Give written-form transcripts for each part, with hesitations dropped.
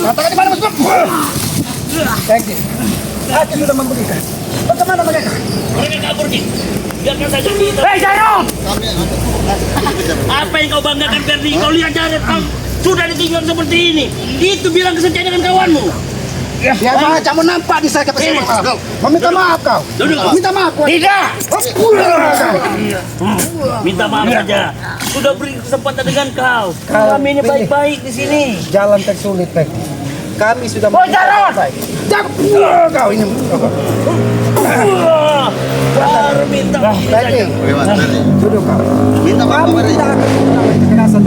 Katakan di mana Bos Bos? Thank you. Aku sudah memberikan. Bagaimana mereka? Mereka kabur nih. Biarkan saja kita. Hei Jairun! Apa yang kau banggakan Ferdi? Kau lihat Jared, kau sudah ditinggal seperti ini. Itu bilang kesetiaan dengan kawanmu. Ya baca menampak di saya kepala kau. Meminta maaf kau. Minta maaf kau. Tidak! Minta maaf saja. Sudah beri kesempatan dengan kau. Kami ini baik-baik di sini. Jalan tersulit, Pak. Kami sudah Jairun! Kau ini. Baru minta maaf saja. Duduk kau. Minta maaf tidak akan mengulangi kekerasan.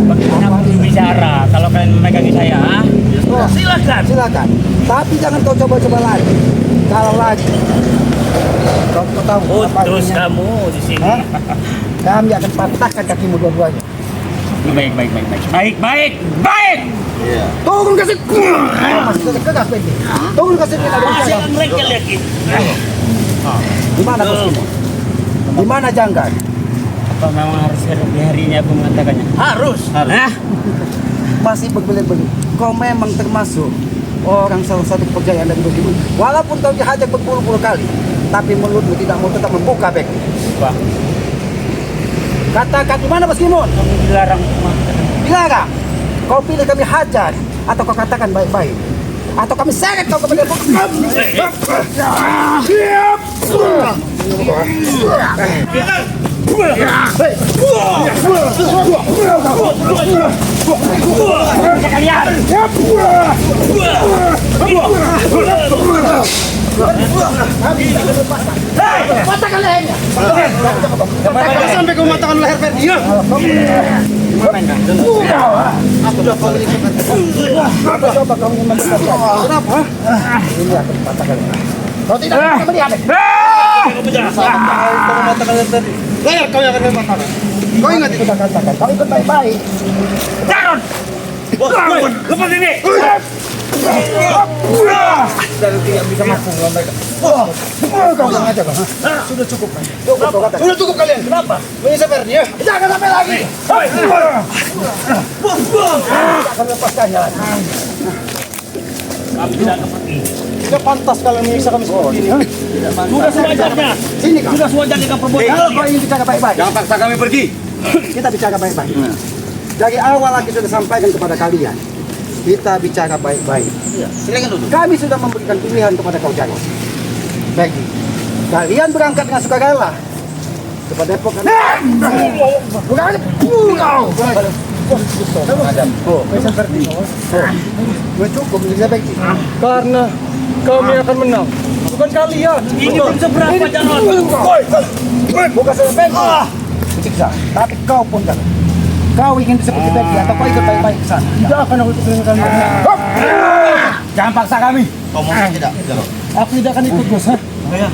Bagaimana aku bicara kalau kalian memegangi saya? Silakan. Tapi jangan kau coba-coba lagi. Kalau lagi, kau tahu apa Putus artinya? kamu di sini. Hah? Kami akan patahkan kakimu dua-duanya. Baik. Turun kasih. Masih kegas Peggy. Turun kasih kita Masih akan mereka yakin. Di mana bosku? Di mana Janggar? Apa memang harus di hari ini aku mengatakannya? Harus. Hah? Masih berbeli-beli. Kau memang termasuk orang salah satu pekerjaan dari begitu. Walaupun kau dihajar berpuluh-puluh kali, tapi mulutmu tidak mau tetap membuka Peggy. Wah, Katakan di mana Bos Kimun? kamu dilarang. Dilarang. Kau pilih kami hajar atau kau katakan baik-baik atau kami seret kau kepada patahkan lehernya. Sampai kau matahkan leher Ferdi. Aku sudah kau ini coba kau ingin mendekat. Kenapa? Ini akan patahkan. Kau tidak bisa melihat. Leher kau yang akan mematahkan. Kau ingat itu katakan. Kau ikut baik-baik. Jairun! Lepas ini! Dan tidak bisa mampu melawan mereka. Kau yang aja kau. Sudah cukup. Sudah cukup kalian. Kenapa? Menyisap Ferdi ya. Jangan sampai lagi. Akan lepaskannya lagi. Kami tidak akan pergi. Tidak pantas kalian menyiksa kami seperti ini. Sudah sewajarnya. Sini kau. Sudah sewajarnya kau perbuatan. Kalau kau ingin bicara baik-baik, Jangan paksa kami pergi. kita bicara baik-baik. Dari awal lagi sudah sampaikan kepada kalian. Kita bicara baik-baik. Silakan duduk. Kami sudah memberikan pilihan kepada kau Jairun. Peggy, kalian berangkat dengan sukarela kepada Depok kan? Bukan kau. Bisa Ferdi. Cukup bisa Peggy. Karena kami akan menang, bukan kalian. Ini belum seberapa jalan. Bukan saya Peggy. Siksa. Tapi kau pun kan. Kau ingin seperti Peggy atau kau ikut baik-baik ke sana? Tidak akan aku ikut kalian. Jangan paksa kami. Kau mau tidak? Aku tidak akan ikut bos. Kami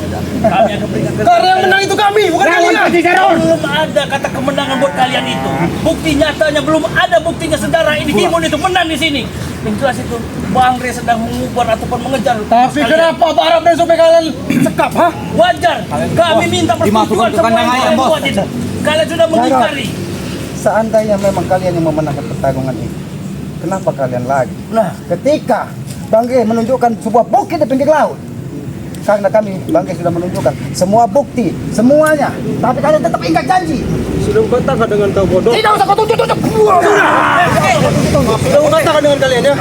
akan berikan Karena yang menang itu kami, bukan kalian. belum ada kata kemenangan buat kalian itu. Bukti nyatanya belum ada buktinya saudara ini Timun itu menang di sini. Yang jelas itu Bang Re sedang mengubar ataupun mengejar. Tapi kenapa Barab dan supaya kalian sekap, ha? Wajar. Kami minta persetujuan ke kandang semua yang ayam, bos. buat itu. Kalian sudah mengingkari. Seandainya memang kalian yang memenangkan pertarungan ini, kenapa kalian lagi? Nah, Ketika Bang Ge menunjukkan sebuah bukti di pinggir laut, karena kami Bang Ge sudah menunjukkan semua bukti, semuanya, tapi kalian tetap ingkar janji. Sudah katakan dengan kau bodoh. Tidak usah kau tunjuk. Sudah katakan dengan kalian ya.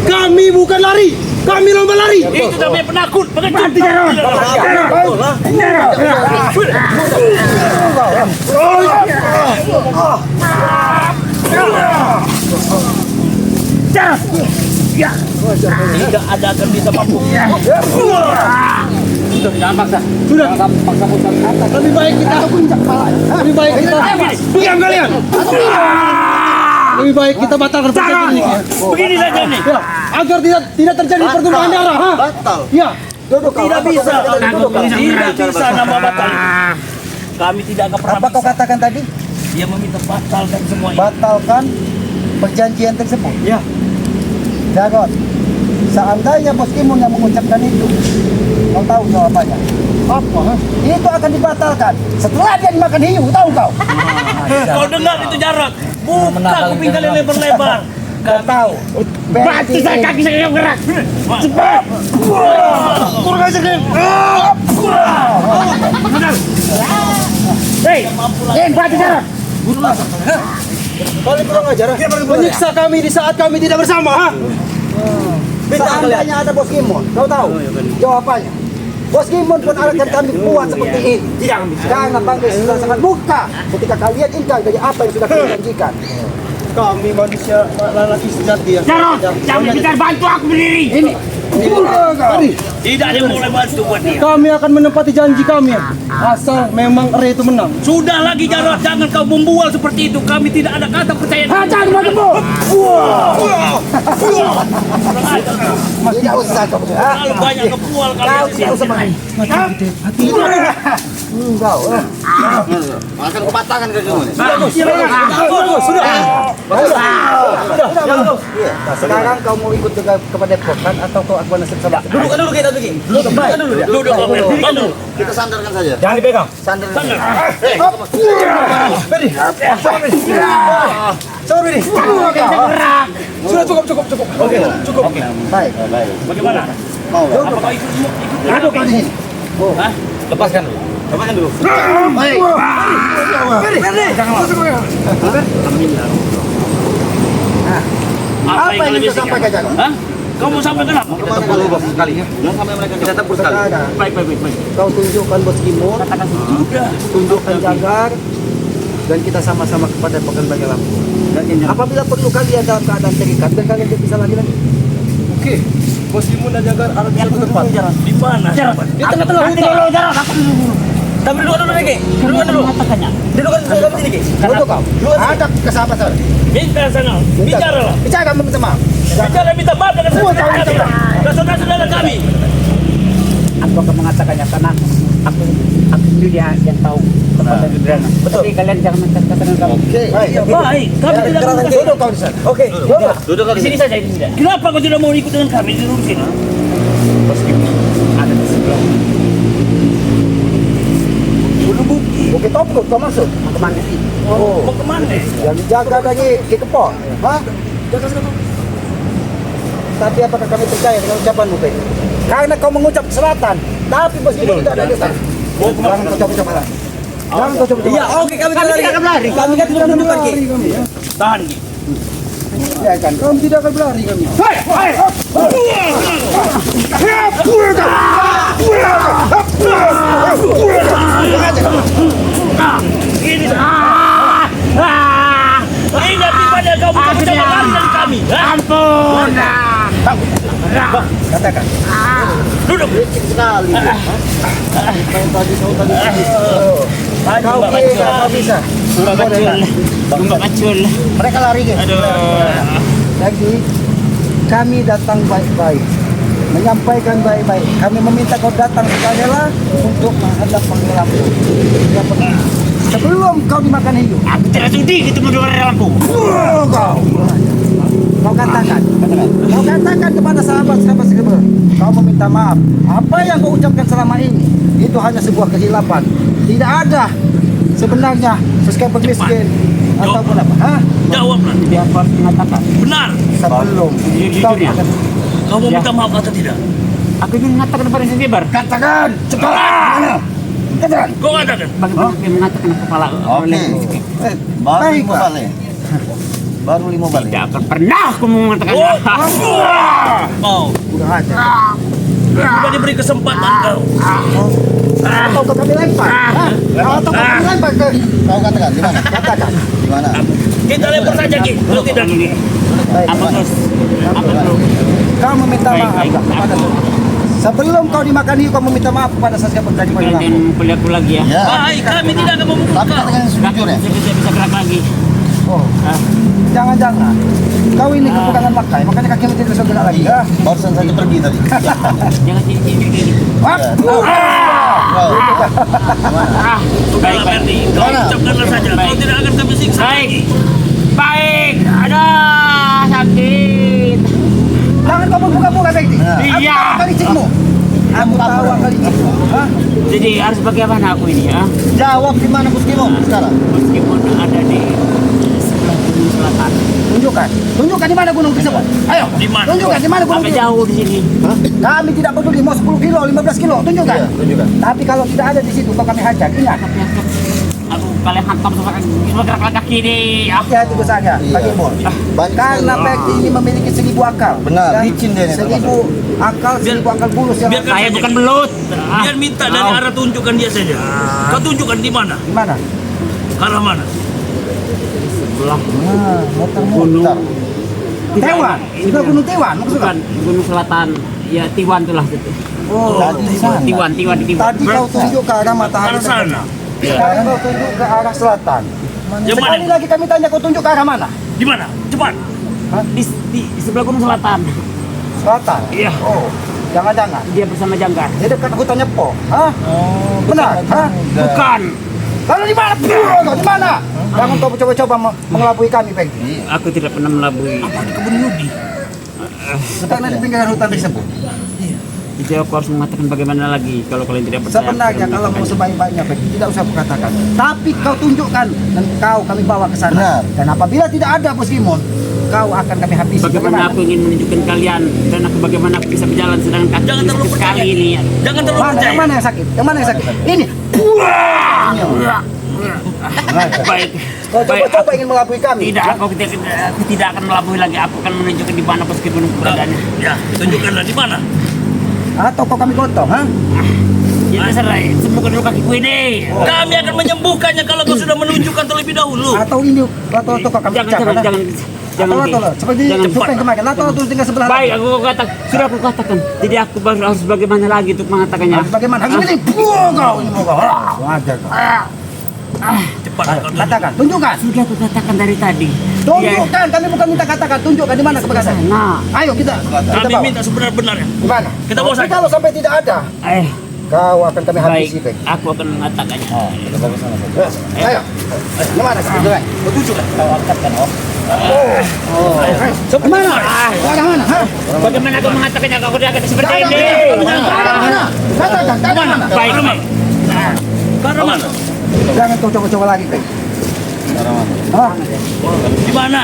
Kami bukan lari, kami lomba lari. itu namanya penakut. Pengecut. Tidak ada akan bisa mampu. Jangan paksa. Sudah. Lebih baik kita. Lebih baik kita. Diam kalian. Lebih baik kita batalkan perjanjian ini. Begini saja nih. Ya, agar tidak terjadi pertumpahan darah, ha? Batal. Ya. Tidak bisa. Tidak bisa nambah batal. Kami tidak akan pernah Apa kau bisa. katakan tadi? Dia meminta batalkan semua ini. Batalkan perjanjian tersebut. Ya. Jagot, seandainya Bos Kimun yang mengucapkan itu, kau tahu jawabannya. Apa? Itu akan dibatalkan setelah dia dimakan hiu, tahu kau? Kau dengar itu Jarot? Buka kuping kalian lebar-lebar. Kau tahu? Batu saya kaki saya yang gerak. Cepat! Kurang aja kan. Hei, batu Jarot. Paling kurang ajar. Menyiksa kami di saat kami tidak bersama. Ha? Seandainya ada Bos Gimon, kau tahu jawabannya? Bos Gimon pun akan kami buat seperti ini. Karena bangkai sudah sangat buka ketika kalian ingkar dari apa yang sudah kalian janjikan. Kami manusia lelaki sejati ya. Jarot, jangan bicara bantu aku berdiri. Ini Tidak ada yang boleh bantu buat dia. Kami akan menepati janji kami. Asal memang Re itu menang. Sudah lagi Jarot, jangan kau membual seperti itu. Kami tidak ada kata percaya. Jangan bantu. tidak usah kau. Terlalu banyak kepual kalian Kau di tidak usah sini. main. Kau. Akan kupatahkan ke kamu nih. Sekarang kau mau ikut kepada Depok kan atau kau akan nasib sama? Duduk dulu kita begini. Duduk baik. Duduk. Kita sandarkan saja. Jangan dipegang. Sandarkan. Sorry nih. Sudah cukup. Oke, cukup. Baik. Bagaimana? Mau. Apakah ikut? Duduk kau di sini. Hah? Lepaskan dulu. Lepaskan dulu. Baik. Apa yang yang kalian kau sampaikan, Jago? Hah? Kau mau sampaikan apa? Kita tepuk bos sekali ya. Jangan sampai mereka kita tepuk sekali. Sekarang Baik. kau tunjukkan Bos Gimon, Sudah. tunjukkan Jagar, dan kita sama-sama kepada Pekan Bagai Lampung. Apabila perlu kalian dalam keadaan terikat, dan kalian tidak bisa lagi. Oke. Bos Gimon dan Jagar ada di satu tempat. Di mana? Di tengah-tengah hutan. Jarot, aku dulu. Tapi dulu Niki. Dulu dulu. Mengatakannya. Dulu kan sudah begini Niki. Duduk kau. Ada kesahabatan. Minta sana. Bicara lah. Bicara kamu minta maaf. Bicara minta maaf dengan Semua tahu saudara minta maaf. kami. Saudara-saudara kami. Aku akan mengatakannya karena aku itu dia yang tahu tempat yang sederhana. Tapi kalian jangan menceritakan kami. Oke. Baik. Baik. Kami tidak mau. Duduk kau di sana. Oke. Duduk. Duduk Di kali. sini saja, di sini. Kenapa kau tidak mau ikut dengan kami di sini? Ada di sebelah. Bukit Topkut kau masuk. Kemana? Mau kemana? Yang dijaga lagi ke Kepok. Hah? Tapi apakah kami percaya dengan ucapanmu, Pak? Karena kau mengucap ke selatan, tapi Bos Gimon tidak ada di sana. Jangan kau coba-coba lagi. Jangan kau coba-coba. Iya, oke kami tidak akan lari. Kami kan sudah menunjukkan Ki. Tahan. Ki. Ya kan? Kami tidak akan berlari kami. Ini. Ingat di mana kau mencoba lari dari kami. Ampun. Katakan. Duduk. Sekali. Kau bisa. Mbak Kacul. Mereka lari ke. Jadi kami datang baik-baik, menyampaikan baik-baik. Kami meminta kau datang sekalilah untuk menghadap penggelam. Sebelum kau dimakan hidup. Aku tidak sudi ketemu dengan Lampung. Kau katakan kepada sahabat-sahabat sekalian. Kau meminta maaf. Apa yang kau ucapkan selama ini itu hanya sebuah kehilapan. Tidak ada sebenarnya sesama miskin ataupun apa. Hah? Jawablah. Dia harus mengatakan. Benar. Sebelum Jujur ya. Kau mau minta maaf atau tidak? Aku ingin mengatakan kepada Sengkibar. katakan cepat. Katakan. Kau katakan. Bagaimana dia mengatakan kepala Oke. Baru Baik, 5 Pak. balik. Baru 5 balik. Tidak akan pernah aku mengatakan. Kau Udah aja. sudah diberi kesempatan kau. Atau kau kami lempar. Atau kau kami lempar ke. Kau katakan di mana? Katakan. Di mana? Kita lempar saja Ki. Kalau tidak Ki. Baik. Apa terus? Apa terus? Kau meminta Baik, maaf baik. kepada sebelum kau dimakan hiu, kau meminta maaf kepada siapa tadi Kalian pagi. jangan memukul aku lagi ya. Ya. Baik, kami tidak akan memukul Tapi kau. katakan yang sejujurnya. Saya tidak bisa gerak lagi. Oh, Ah, jangan-jangan. Kau ini kekurangan makai, makanya kaki tidak bisa gerak lagi. Ya. Barusan saja pergi tadi. jangan cincin kayak gitu. Wah. Kau. Baik, Berdi. Kau Mana? ucapkanlah saja. Kau tidak akan kami siksa lagi. Baik. Ada sakit. Jangan kau buka-buka Bekti. Iya. Kali cikmu. Aku tahu akal ini. Hah? Jadi harus bagaimana aku ini ya? Jawab di mana bos Kimon sekarang? Meskipun ada di sebelah gunung selatan. Tunjukkan di mana gunung tersebut. Ayo. Di mana? Tunjukkan di mana gunung Sampai tersebut. jauh di sini. Kami tidak peduli mau 10 kilo, 15 kilo, tunjukkan. Iya, tunjukkan. Tapi kalau tidak ada di situ, kau kami hajar. Ingat, Tapi aku kalian hantam sama gerak kaki ini. hati-hati bersaga, Pak Iya. Ibu. Banyak Karena sekali. Pekti ini memiliki 1000 akal. Benar, Dan licin dia ini 1000 akal, 1000 akal bulus yang biarkan Saya saja. bukan belut. Biar minta dari arah tunjukkan dia saja. Kau tunjukkan di mana? di mana? Ke arah mana? Sebelah Nah, gunung. Tewan, sebelah gunung Tewan maksudnya. Bukan gunung selatan. Ya Tiwan itulah itu. Oh, Tadi di sana. Tiwan di Tiwan. tadi kau tunjuk ke arah matahari. Arah sana. Sekarang kau tunjuk ke arah selatan. Yang mana? Sekali lagi kami tanya kau tunjuk ke arah mana? Di mana? Cepat. Di sebelah gunung selatan. Selatan. Iya. Oh, jangan-jangan Dia bersama Janggar. di dekat hutannya Po. Hah? Oh, Benar? Hah? Bukan. Lalu di mana? Kau di mana? Jangan kau coba-coba mengelabui kami, Peng. Aku tidak pernah melabui. Di kebun Yudi. Karena di pinggiran hutan tersebut. Jadi aku harus mengatakan bagaimana lagi kalau kalian tidak percaya. Sebenarnya kalau mau sebaik-baiknya, Peng, tidak usah kukatakan. Tapi kau tunjukkan dan kami bawa ke sana. Benar. Dan apabila tidak ada Bos Kimon, kau akan kami habisi. Bagaimana aku ingin menunjukkan kalian dan aku bagaimana aku bisa berjalan sedangkan kaki Jangan sakit terlalu sekali percaya. ini. Jangan terlalu Mana, percaya. yang mana yang sakit? Yang mana yang sakit? Ini. Baik. Kau Baik. coba-coba ingin mengelabui kami. Tidak, aku tidak akan melabui lagi. Aku akan menunjukkan di mana meskipun keberadaannya. Ya, tunjukkanlah di mana. Atau kau kami gotong, ha? Ya terserah, sembuhkan dulu kakiku ini. Kami akan menyembuhkannya kalau kau sudah menunjukkan terlebih dahulu. Atau ini lato-lato kau kami Jangan, pecahkan, ha? jangan. Lato-lato, seperti Jangan. Supeng kemarin. Lato-lato tinggal sebelah. Baik, aku katakan, sudah aku katakan. Jadi aku baru harus bagaimana lagi untuk mengatakannya. Harus bagaimana? Harus ini. Buah kau ini mau kau. Wajar kau. Cepat Ayo, kau tunjuk. katakan, tunjukkan. Sudah aku katakan dari tadi. Tunjukkan, kami bukan minta katakan, tunjukkan di mana keberatan. Nah, Ayo kita Kami bawa. minta sebenar-benarnya. Di mana? Kita bawa Tapi saja. kalau sampai tidak ada, kau akan kami baik, habisi, Peng. aku akan mengatakannya. Kita bawa ke sana saja. Ayo. Di mana? Tunjukkan. Tunjukkan. Kau angkatkan, oh. Di mana? Ke arah mana? Ha? Bagaimana aku mengatakannya kalau aku akan seperti Ke arah ini? mana? Ke arah mana? Katakan, ke arah mana? Baik, baik. Ke arah mana? Jangan kau coba-coba lagi, Peng. Sekarang mana? Hah? Di mana?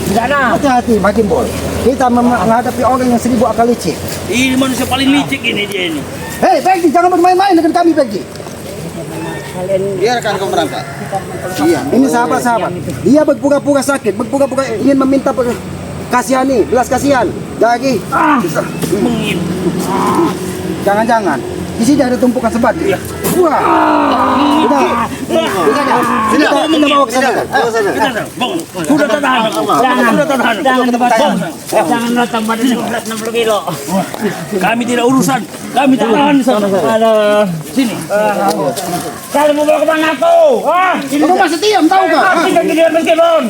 Tidak ada. Hati-hati, Makin Bol. Kita menghadapi orang yang 1000 akal licik. Ini manusia paling licik ini dia ini. Hei, Peggy, jangan bermain-main dengan kami, Peggy. Biarkan kau berangkat. Iya, ini sahabat-sahabat. Dia berpura-pura sakit, berpura-pura ingin meminta kasihani, belas kasihan dari Mengin. jangan-jangan di sini ada tumpukan sebatu. Wah, sudah, kita bawa ke sana. Kita tahu. Bangun. Sudah tahan. Sudah tahan. Jangan datang pada 60 kilo. Kami tidak urusan. Kami tahan di sana. Aduh. Sini. Kalian mau bawa kemana aku? Kamu masih diam, tahu gak? Tidak gilir meskipun.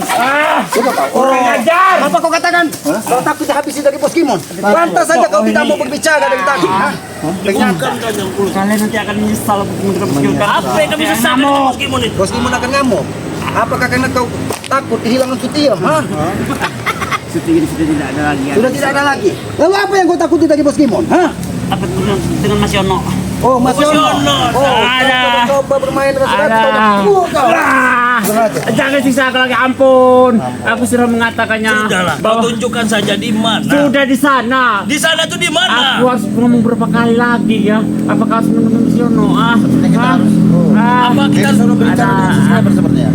Orang ajar. Apa kau katakan? Kau takut dihabisi dari Bos Kimon? Pantas saja kau tidak mau berbicara dari tadi. Hah? Bukan kan yang urusan. Kalian nanti akan menyesal mengenai Apa yang kami sesat dengan Bos Kimon itu? Bos Kimon akan ngamuk. Apakah karena kau takut kehilangan Sutiem? Hah? Sudah tidak ada lagi. Sudah tidak ada lagi. Lalu apa yang kau takuti dari Bos Kimon? Hah? Apa dengan Mas Yono? Oh, Mas Mas Yono. Yono. Oh, Ada. kau coba bermain dengan sebatu. Ada. Kau. Jangan siksa aku lagi, ampun. Aku sudah mengatakannya. Sudahlah, kau bahwa tunjukkan saja di mana. sudah di sana. Di sana tuh di Aku mana? harus ngomong berapa kali lagi ya? Apakah harus menemui Mas Yono? Apa kita suruh ada. Subscriber sepertinya.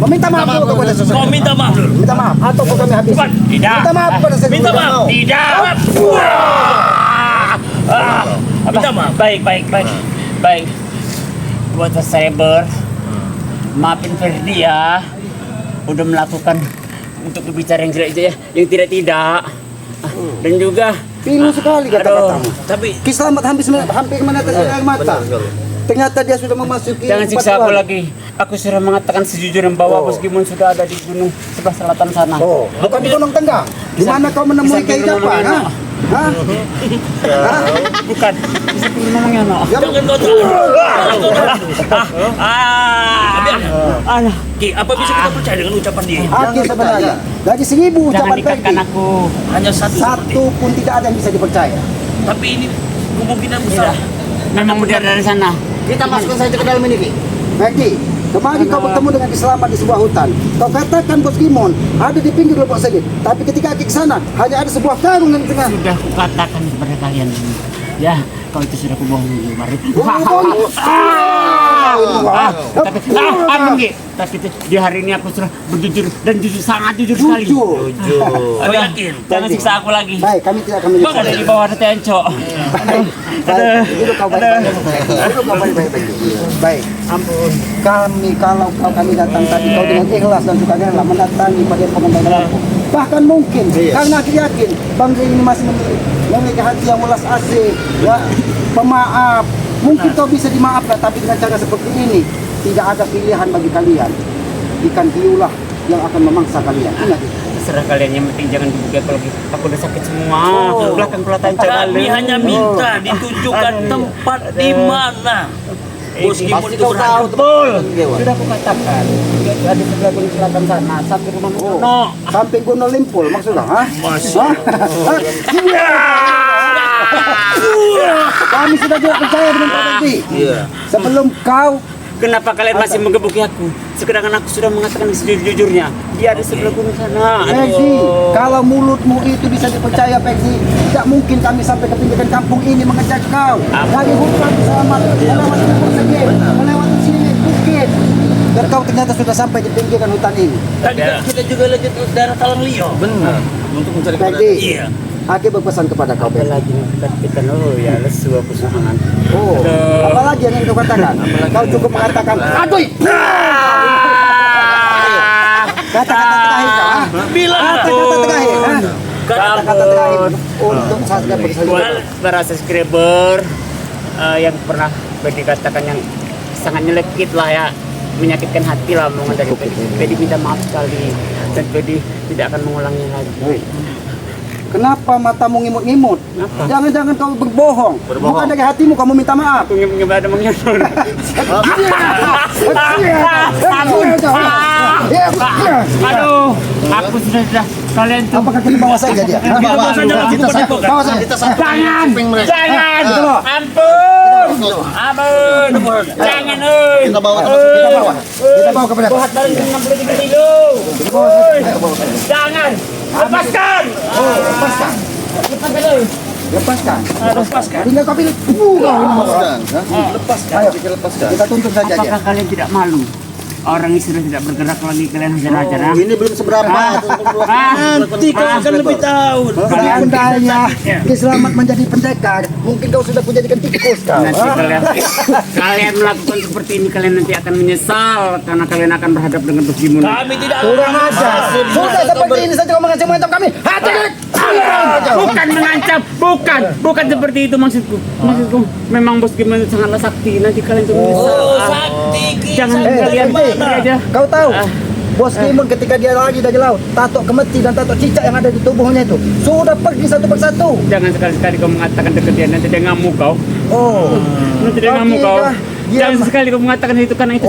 Meminta maaf dulu kepada Kau seseorang. minta maaf dulu. Minta maaf atau kau kami habisi. Bukan, tidak. Minta maaf kepada seseorang. Minta maaf. Tidak. Minta maaf. Baik. Buat subscriber, maafin Ferdi ya, udah melakukan untuk berbicara yang jelek-jelek, yang tidak. Dan juga, Pilu sekali kata-katamu. Tapi Kiselamat hampir menetes air mata. Ternyata dia sudah memasuki jangan 4 siksa aku bulan. lagi. Aku sudah mengatakan sejujurnya bahwa Bos Kimon sudah ada di gunung sebelah selatan sana. Oh, bukan di Gunung Tengah. Di mana kau menemui Bisa kehidupan? ngomongin, Hah? Hah? Bukan, bisa pilih ngomongnya no. jangan kau Alah, Ki, apa bisa kita percaya dengan ucapan dia? Akhir sebenarnya. Dari 1000 jangan ucapan ikatkan Peggy, aku. Hanya satu seperti satu pun tidak ada yang bisa dipercaya. Tapi ini kemungkinan besar. Memang benar dari sana. Kita masukkan saja ke dalam ini, Ki. Baik, kemarin kau bertemu dengan Ki Selamat di sebuah hutan. Kau katakan Bos Kimon ada di pinggir lubuk saja. Tapi ketika Ki ke sana, hanya ada sebuah karung yang di tengah. Sudah kukatakan kepada kalian. Ya, kau itu sudah kubohongi kemarin. Tapi di hari ini aku sudah berjujur dan jujur sangat jujur sekali. Aku yakin. Jangan siksa aku lagi. Baik, kami tidak akan menyiksa. Ada di bawah ada tenco. Baik, duduk kau baik-baik. Duduk kau baik-baik. Baik. Ampun. Kalau kami datang tadi kau dengan ikhlas dan sukarela mendatangi pada pengendali lampu. Bahkan mungkin karena aku yakin Bang Rey ini masih memiliki hati yang welas asih, ya, pemaaf. Mungkin kau bisa dimaafkan, tapi dengan cara seperti ini tidak ada pilihan bagi kalian. Ikan hiulah yang akan memangsa kalian. Ingat itu. Terserah kalian, yang penting jangan dibuka kalau aku udah sakit semua. Belakang kelihatan Kami hanya minta ditunjukkan tempat di mana Bos Kimon itu berada. Betul. Sudah aku katakan. Dia ada sebelah gunung selatan sana, sampai rumah Muno. Sampai Gunung Limpul maksudnya, ha? Kami sudah tidak percaya dengan Pak Bekti. Sebelum kau Kenapa kalian masih menggebuki aku? Sedangkan aku sudah mengatakan sejujurnya. Dia ada sebelah gunung sana. Peggy, kalau mulutmu itu bisa dipercaya, Peggy, tidak mungkin kami sampai ke pinggiran kampung ini mengejar kau. Dari hutan selamat melewati persegi, melewati sini bukit. Dan kau ternyata sudah sampai di pinggiran hutan ini. Tadi kan kita juga lanjut ke daerah Talang Lio. Benar. Untuk mencari Peggy, Iya. Aki berpesan kepada kau, Apa Peggy. lagi kita ya lesu aku semangat. Oh, apalagi yang ingin kau katakan? Kau cukup mengatakan, aduh! Kata-kata terakhir, ha? Bilang Kata-kata terakhir, ha? Kata-kata terakhir untuk saja Buat para subscriber yang pernah dikatakan yang sangat nyelekit lah ya, menyakitkan hati lah omongan dari Pedi minta maaf sekali dan Pedi tidak akan mengulanginya lagi. Kenapa matamu ngimut-ngimut? Kenapa? Jangan-jangan kau berbohong. Bukan dari hatimu kamu minta maaf. Aku ada menghibur. Aduh, aku sudah kalian tuh. Apakah kita bawa saja dia? Hah? bawa saja langsung ke padepokan. Bawa saja. Jangan, jangan, Kita bawa. ampun, ampun, jangan, Kita bawa. Kita bawa. Kita bawa kepada Buat barang 63 kilo. Jangan, lepaskan. lepaskan. Lepaskan. Lepaskan. Tinggal kau pilih. Lepaskan. Lepaskan. Ayo kita tuntut saja dia. Apakah kalian tidak malu? Orang ini sudah tidak bergerak lagi, kalian hajar-hajar. Ini belum seberapa. Nanti kau akan lebih tahu. Kalian daya Selamat menjadi pendekar. Mungkin kau sudah menjadikan tikus kau. Nanti kalian melakukan seperti ini, kalian nanti akan menyesal karena kalian akan berhadap dengan Bos Kimon. Kami tidak Kurang ajar. Sudah seperti ini saja kau mengancam kami. Hati. Bukan mengancam, bukan seperti itu maksudku. Memang Bos Kimon itu sangatlah sakti. Nanti kalian tuh menyesal. Oh, sakti. Jangan kalian aja. Kau tahu, Bos Kimon ketika dia lagi dari laut, tato kemeti dan tato cicak yang ada di tubuhnya itu sudah pergi satu persatu. Jangan sekali-sekali kau mengatakan dekat dia, nanti dia ngamuk kau. Oh, Nanti dia ngamuk kau. Dia- Jangan sekali kau mengatakan itu karena itu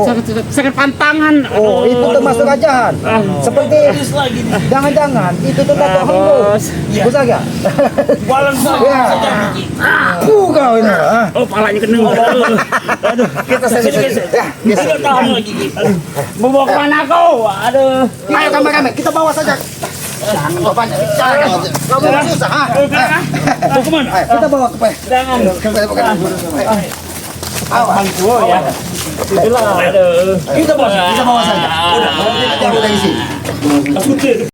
sangat pantangan. oh itu termasuk ajahan. Seperti Terus lagi nih. jangan-jangan itu tuh tato hembus. Bos. Bos saja. Walang Ya. saja Biji. Kau ini. Oh, palanya kena. Aduh. Kita selesai. Ya, Tidak tahan lagi. Mau bawa kemana kau? Aduh. ayo kami kita bawa saja. Jangan kau banyak bicara. Kau mau susah, ha? Mau kemana? Ayo, kita bawa ke Jangan. Awas. Ya. Itulah. Aduh. Kita bawa. Kita bawa saja. Udah, kita dari sini. Aku